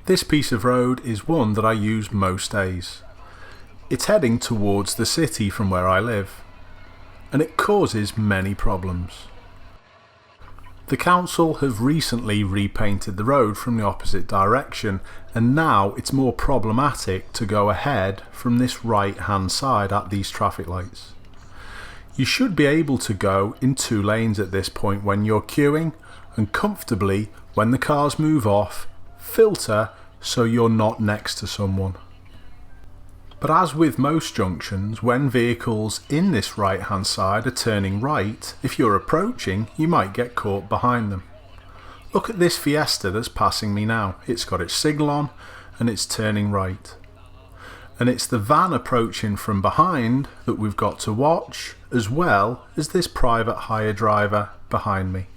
This piece of road is one that I use most days. It's heading towards the city from where I live, and it causes many problems. The council have recently repainted the road from the opposite direction, and now it's more problematic to go ahead from this right hand side at these traffic lights. You should be able to go in 2 lanes at this point when you're queuing, and comfortably when the cars move off, filter so you're not next to someone. But as with most junctions, when vehicles in this right hand side are turning right, if you're approaching, you might get caught behind them. Look at this Fiesta that's passing me now. It's got its signal on and it's turning right. And it's the van approaching from behind that we've got to watch, as well as this private hire driver behind me.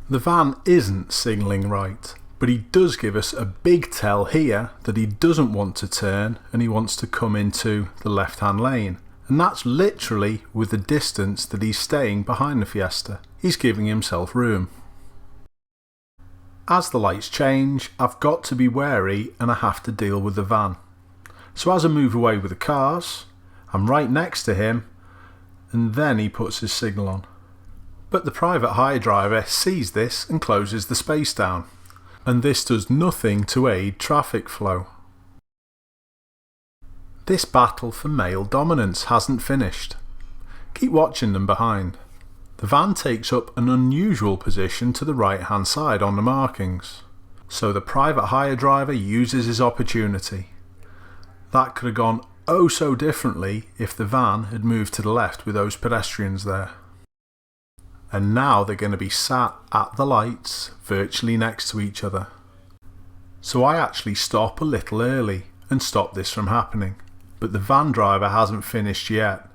The van isn't signalling right, but he does give us a big tell here that he doesn't want to turn and he wants to come into the left hand lane. And that's literally with the distance that he's staying behind the Fiesta. He's giving himself room. As the lights change, I've got to be wary and I have to deal with the van. So as I move away with the cars, I'm right next to him and then he puts his signal on. But the private hire driver sees this and closes the space down. And this does nothing to aid traffic flow. This battle for male dominance hasn't finished. Keep watching them behind. The van takes up an unusual position to the right hand side on the markings. So the private hire driver uses his opportunity. That could have gone oh so differently if the van had moved to the left with those pedestrians there. And now they're going to be sat at the lights virtually next to each other. So I actually stop a little early and stop this from happening, but the van driver hasn't finished yet.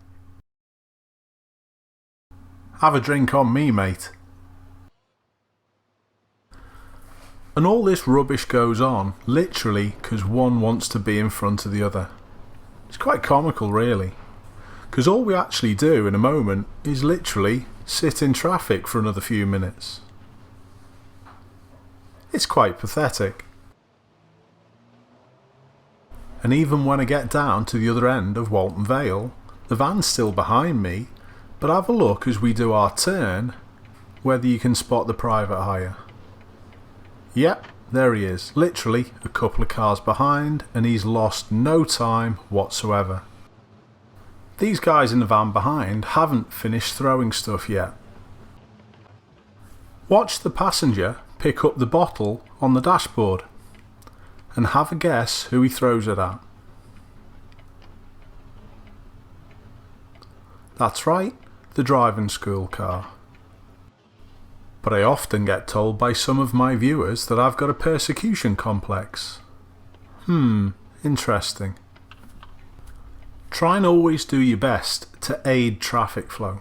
Have a drink on me, mate. And all this rubbish goes on literally because one wants to be in front of the other. It's quite comical really, because all we actually do in a moment is literally sit in traffic for another few minutes. It's quite pathetic. And even when I get down to the other end of Walton Vale, the van's still behind me, but have a look as we do our turn whether you can spot the private hire. Yep, there he is, literally a couple of cars behind, and he's lost no time whatsoever. These guys in the van behind haven't finished throwing stuff yet. Watch the passenger pick up the bottle on the dashboard and have a guess who he throws it at. That's right, the driving school car. But I often get told by some of my viewers that I've got a persecution complex. Interesting. Try and always do your best to aid traffic flow,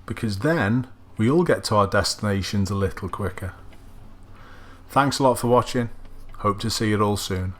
because then we all get to our destinations a little quicker. Thanks a lot for watching. Hope to see you all soon.